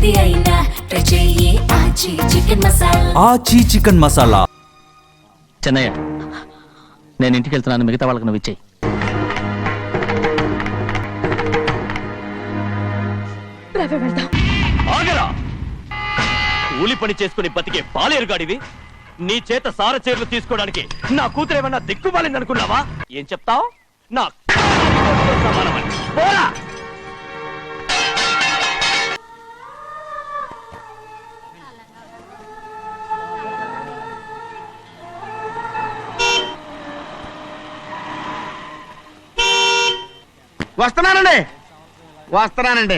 ఏది అయినా ట్రై చెయ్యి ఆచి చికెన్ మసాలా. ఆచి చికెన్ మసాలా. చెన్నయ్య, నేను ఇంటికి వెళ్తున్నాను, మిగతా వాళ్ళకి నువ్వు ఇచ్చేయి. ఆగరా! కూలి పని చేసుకుని బతికే పాలేరుగాడివి, నీ చేత సార చీరలు తీసుకోవడానికి నా కూతురు ఏమన్నా దిక్కుమాలింది అనుకున్నావా? ఏం చెప్తావు? నా సమానమని పోరా! వస్తున్నానండి.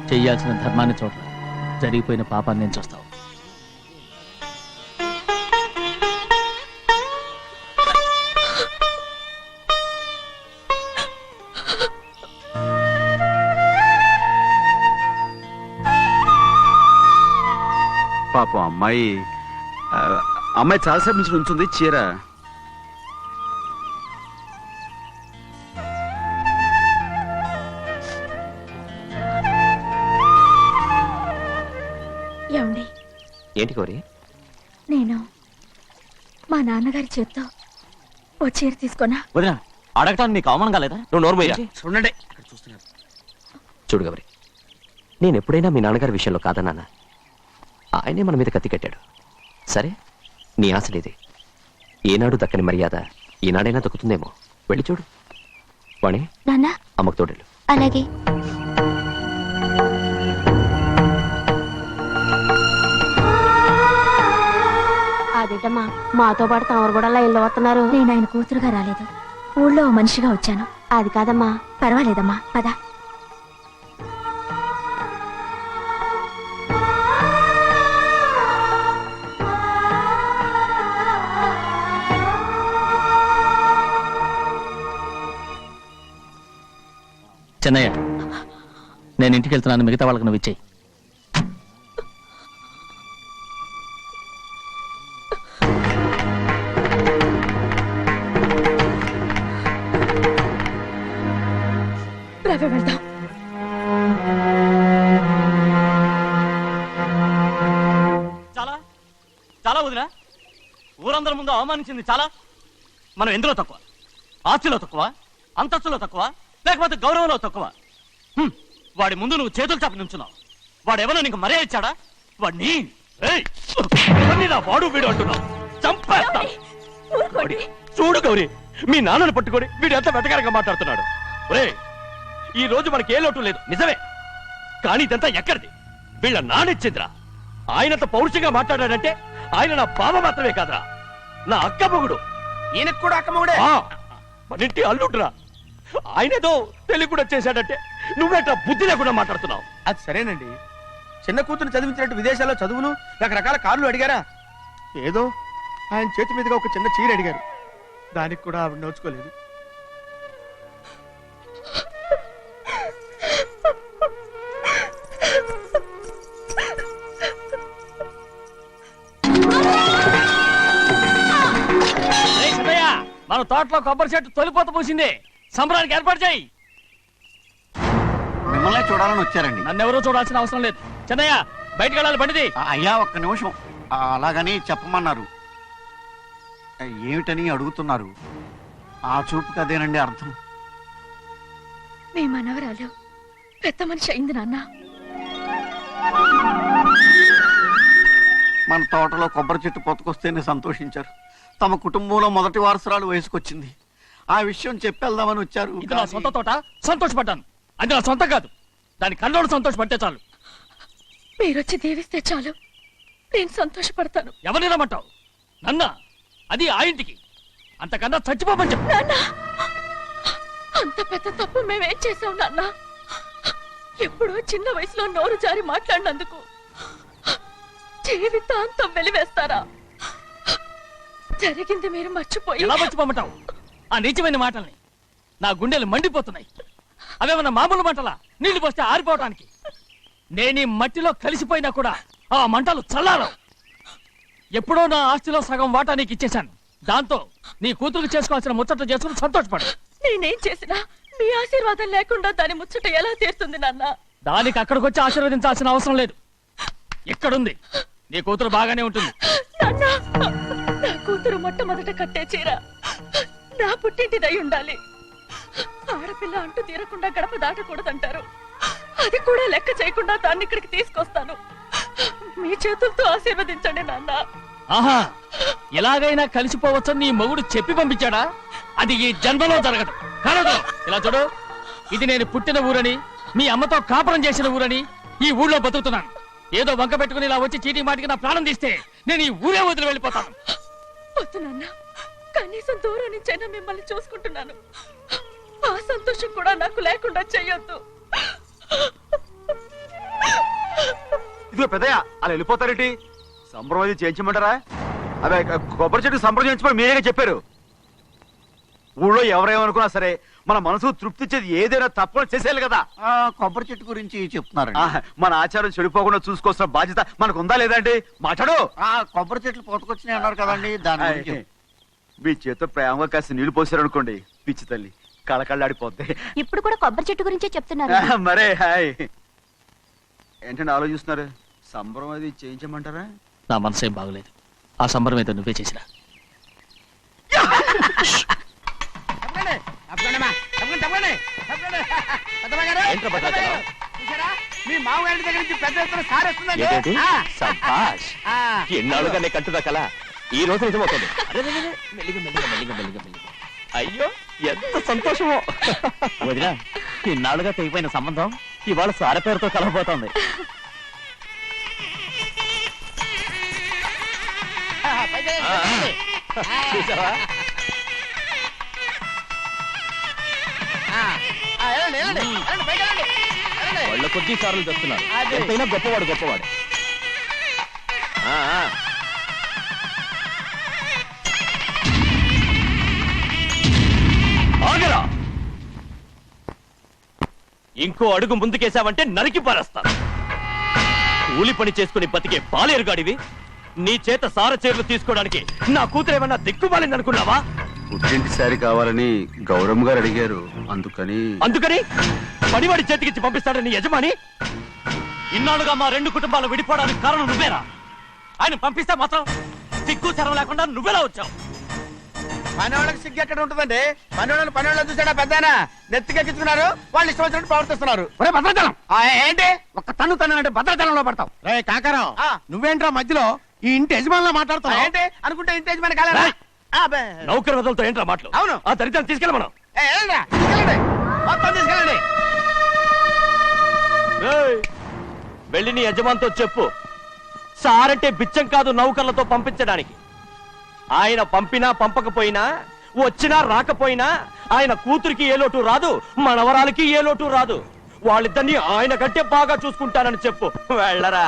చెయ్యాల్సిన ధర్మాన్ని చూడరా, జరిగిపోయిన పాపాన్ని నేను చూస్తావు. పాపం అమ్మాయి చాలాసేపు నుంచి ఉంచుంది చీర. ఏమండి? ఏంటి కోరి? నేను మా నాన్నగారి చేత్తో ఓ చీర తీసుకున్నా. వదినా, అడగటానికి నీకు అవమానం కాలేదా? నువ్వు నోర్మయ్యా చూడండి. చూడు గౌరి, నేను ఎప్పుడైనా మీ నాన్నగారి విషయంలో కాదన్నానా? ఆయనే మన మీద కత్తి కట్టాడు. సరే, నీ ఆశలేదే. ఏనాడు దక్కని మర్యాద ఈనాడైనా దక్కుతుందేమో. వెళ్ళి చూడు. వాణి, నాన్న అమ్మకు తోడేళ్ళు. అలాగే. అదేటమ్మా, మాతో పాటు తమరు కూడా లైన్లో వస్తున్నారు. నేను ఆయన కూతురుగా రాలేదు, ఊళ్ళో మనిషిగా వచ్చాను. అది కాదమ్మా. పర్వాలేదమ్మా, పద. చెన్నయ్య, నేను ఇంటికి వెళ్తున్నాను, మిగతా వాళ్ళకి నువ్వు ఇచ్చేయి. చాలా చాలా వదినా, ఊరందరి ముందు అవమానించింది చాలా. మనం ఎందులో తక్కువ? ఆస్తిలో తక్కువ? అంతస్తులో తక్కువ? లేకపోతే గౌరవంలో తక్కువ? వాడి ముందు నువ్వు చేతులు చాపి నుంచున్నావు. వాడెవరో నీకు మరే ఇచ్చాడా? వాడిని వాడు వీడు అంటున్నావు. చంపేస్తా. చూడు గౌరీ, మీ నాన్నను పట్టుకొని వీడు ఎంత వెతకారంగా మాట్లాడుతున్నాడు. ఈ రోజు మనకి ఏ లోటు లేదు, నిజమే. కానీ ఇదంతా ఎక్కడిది? వీళ్ళ నానిచ్చిందిరా. ఆయనంత పౌరుషంగా మాట్లాడాడంటే ఆయన నా బావ మాత్రమే కాదురా, నా అక్క మొగుడు. ఈయనకు కూడా అక్క మొగుడే. మనింటి అల్లుడురా. ఆయనేదో తెలివి కూడా చేశాడంటే నువ్వేట్లా బుద్ధి లేకుండా మాట్లాడుతున్నావు? అది సరేనండి, చిన్న కూతురు చదివించినట్టు విదేశాల్లో చదువులు, రకరకాల కార్లు అడిగారా? ఏదో ఆయన చేతి మీదుగా ఒక చిన్న చీర అడిగారు, దానికి కూడా ఆవిడ నోచుకోలేదు. మన తోటలో కొబ్బరి చెట్టు తొలిపోత పూసింది, సంబరానికి ఏర్పాటు చేయి. మిమ్మల్ని చూడాలని వచ్చారండి. నన్నెవరూ చూడాల్సిన అవసరం లేదు. చెన్నయ్య, బయటకు వెళ్ళాలి, బండిది. అయ్యా, ఒక్క నిమిషం. అలాగని చెప్పమన్నారు. ఏమిటని అడుగుతున్నారు? ఆ చూపుకి అదేనండి అర్థం. మీ మనవరాలు పెద్ద మనిషి అయింది నాన్న. మన తోటలో కొబ్బరి చెట్టు పొత్తుకొస్తేనే సంతోషించారు. తమ కుటుంబంలో మొదటి వారసురాలు వయసుకొచ్చింది. ఆ విషయం చెప్పేద్దామని వచ్చారు. ఇది నా సొంత తోట, సంతోషపడ్డాను. అది నా సొంతం కాదు, దాని కన్నోడు సంతోషపడితే చాలు. మీరొచ్చి దీవిస్తే చాలు, నేను సంతోషపడతాను. ఎవరిని రమ్మంటావు? నన్న? అది ఆ ఇంటికి. అంతకన్నా చచ్చిపోమని చెప్పు. నాన్న, అంత పెద్ద తప్పు మేమేం చేసాం నాన్న? ఎప్పుడో చిన్న వయసులో నోరు జారి మాట్లాడినందుకు జీవితాంతం వెలివేస్తారా? జరిగింది మీరు మర్చిపోయి ఎలా మర్చిపోమంటావు ఆ నీచమైన మాటల్ని? నా గుండెలు మండిపోతున్నాయి. అవేమన్నా మామూలు మంటలా నీళ్లు పోస్తే ఆరిపోవటానికి? నేను ఈ మట్టిలో కలిసిపోయినా కూడా ఆ మంటలు చల్లారవు. ఎప్పుడో నా ఆస్తిలో సగం వాటా నీకు ఇచ్చేశాను. దాంతో నీ కూతురు చేసుకోవాల్సిన ముచ్చట్లు చేసుకుని సంతోషపడు. నేనేం చేసినా మీ ఆశీర్వాదం లేకుండా దాని ముచ్చట ఎలా తీరుతుంది నాన్న? దానికి అక్కడికి వచ్చి ఆశీర్వదించాల్సిన అవసరం లేదు. ఎక్కడుంది? నీ కూతురు బాగానే ఉంటుంది. నాన్న, నా కూతురు మొట్టమొదట కట్టే చీర నా పుట్టింటిదై ఉండాలి. ఆడపిల్ల అంటూ తీరకుండా గడప దాటకూడదంటారు. అది కూడా లెక్క చేయకుండా దాన్ని ఇక్కడికి తీసుకొస్తాను. మీ చేతులతో ఆశీర్వదించండి నాన్న. ఆహా, ఎలాగైనా కలిసిపోవచ్చని నీ మొగుడు చెప్పి పంపించాడా? అది ఈ జన్మలో జరగదు. కలదు. ఇలా చూడు, ఇది నేను పుట్టిన ఊరని, మీ అమ్మతో కాపురం చేసిన ఊరని ఈ ఊళ్ళో బతుకుతున్నాను. ఏదో వంక పెట్టుకుని ఇలా వచ్చి చీటీ మాటికి నా ప్రాణం తీస్తే నేను ఈ ఊరే వదిలి వెళ్ళిపోతాను. వద్దు నాన్న, కనీసం దూరం నుంచైనా మిమ్మల్ని చూసుకుంటున్నాను. ఆ సంతోషం కూడా నాకు లేకుండా చెయ్యొద్దు. ఇదిగో పెద్దయ్య, అలా వెళ్ళిపోతారేంటి? సంబరం అది చేయించమంటారా? అదే కొబ్బరి చెట్టు సంబరం చేయించమని మీరేగా చెప్పారు. ఊళ్ళో ఎవరేమనుకున్నా సరే మన మనసు తృప్తి ఇచ్చేది ఏదైనా తప్పని చేసేయాలి కదా. కొబ్బరి చెట్టు గురించి చెప్తున్నారు. మన ఆచారం చెడిపోకుండా చూసుకోవాల్సిన బాధ్యత మనకు ఉందా లేదండి? మాట్లాడు. కొబ్బరి చెట్లు పోతకొచ్చినాయి అన్నారు కదండి, దాని గురించి. మీ చేత ప్రేమగా కాస్త నీళ్లు పోసారు అనుకోండి, పిచ్చి తల్లి కళకళ్ళాడిపోద్ది. ఇప్పుడు కూడా కొబ్బరి చెట్టు గురించే చెప్తున్నారు. మరే హాయ్ ఏంటంటే ఆలోచిస్తున్నారు? సంబరం అది చేయించమంటారా? నా మనసు ఏం బాగలేదు. ఆ సంబరం ఏదో నువ్వే చేసినా. మీ మామగారి దగ్గర నుంచి పెద్ద ఎత్తున సార్ వస్తుందండి. ఏంటండి? శభాష్. ఎన్నాళ్ళుగా నీ కంటుదా కల ఈ రోజు నిజమవుతుంది. అయ్యో ఎంత సంతోషమో. వదినా, ఇన్నాళ్ళుగా తెగిపోయిన సంబంధం ఇవాళ సార పేరుతో కలవబోతోంది. చూసావా? వాళ్ళ కొద్ది సార్లు తెస్తున్నారు. ఎంతైనా గొప్పవాడు గొప్పవాడు. ఆగరా! ఇంకో అడుగు ముందుకేసావంటే నరికి పారేస్తాను. కూలి పని చేసుకుని బతికే బాలేరుగాడివి నీ చేత సార చీరలు తీసుకోవడానికి నా కూతురు ఏమన్నా దిక్కుమాలింది అనుకున్నావా? పుట్టింటి సారి కావాలని గౌరమ్మ గారు అడిగారు, అందుకని పడివాడి చేతికిచ్చి పంపిస్తాడని యజమాని. ఇన్నాళ్ళుగా మా రెండు కుటుంబాలు విడిపోవడానికి కారణం నువ్వేరా? ఆయన పంపిస్తే మాత్రం సిగ్గు చరం లేకుండా నువ్వెలా వచ్చావు? పని వాళ్ళకి సిగ్గు ఎక్కడ ఉంటుందండి? పని వాళ్ళని చూసాడా పెద్దనా నెత్తికెక్కించుకున్నారు, వాళ్ళు ఇష్టం వచ్చినట్టు ప్రవర్తిస్తున్నారు. భద్రాచలం ఏంటి ఒక్క తన్ను అంటే భద్రాచలంలో పడతావు. రే కాకరం, నువ్వేంట్రా మధ్యలో ఈ ఇంటి యజమానిలో మాట్లాడుతావు? ఏంటి అనుకుంటే ఇంటి యజమాని కాలేదా? నౌకర్ వదలతో ఏంట్రా మాటలు? అవును. ఆ దరిద్రాన్ని తీసుకెళ్ళ మనం. తీసుకెళ్ళండి, మొత్తం తీసుకెళ్ళండి. వెళ్ళి నీ యజమానితో చెప్పు, సారంటే బిచ్చం కాదు నౌకర్లతో పంపించడానికి. ఆయన పంపినా పంపకపోయినా, వచ్చినా రాకపోయినా ఆయన కూతురికి ఏ లోటు రాదు, మనవరాలకి ఏ లోటు రాదు. వాళ్ళిద్దరిని ఆయన కంటే బాగా చూసుకుంటానని చెప్పు. వెళ్ళరా.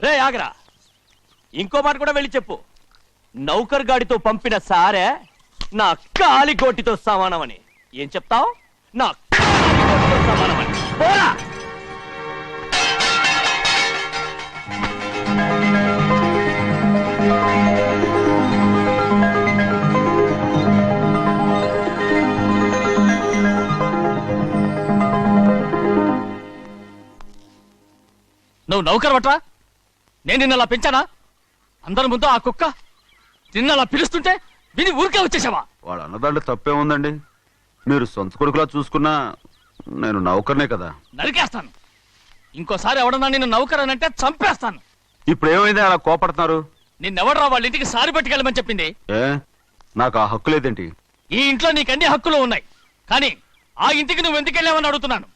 రే ఆగరా, ఇంకో మాట కూడా వెళ్ళి చెప్పు. నౌకర్ గాడితో పంపిన సారే నా కాలిగోటితో సమానమని. ఏం చెప్తావు? నా కాలిగోటితో సమానమని. పోరా. నువ్వు నౌకర్ వట్రా? నేను నిన్నలా పెంచానా? అందరి ముందు ఆ కుక్క నిన్నలా పిలుస్తుంటే విని ఊరికే వచ్చేసావా? వాడు అన్నదాంట్లో తప్పే ఉందండి. మీరు సొంత కొడుకులా చూసుకున్నా నేను నౌకర్నే కదా. నరికేస్తాను. ఇంకోసారి ఎవడన్నా నిన్ను నౌకర్ అని అంటే చంపేస్తాను. ఇప్పుడు ఏమైంది అలా కోపడుతున్నారు? నిన్నెవడరా వాళ్ళ ఇంటికి సారి పట్టుకెళ్ళమని చెప్పింది? ఏ నాకు ఆ హక్కు లేదేంటి? ఈ ఇంట్లో నీకు అన్ని హక్కులు ఉన్నాయి, కానీ ఆ ఇంటికి నువ్వు ఎందుకు వెళ్ళావని అడుగుతున్నాను.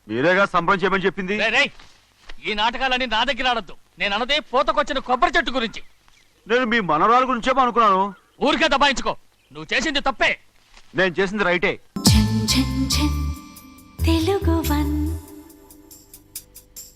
మీరేగా సంబరం చేయమని చెప్పింది. రేయ్, ఈ నాటకాలన్నీ నా దగ్గర ఆడద్దు. నేను అన్నదే పూతకొచ్చిన కొబ్బరి చెట్టు గురించి. నేను మీ మనవరాల గురించేమో అనుకున్నాను. ఊరికే దబాయించుకో. నువ్వు చేసింది తప్పే. నేను చేసింది రైటే. ఝన్ ఝన్ ఝన్ తెలుగు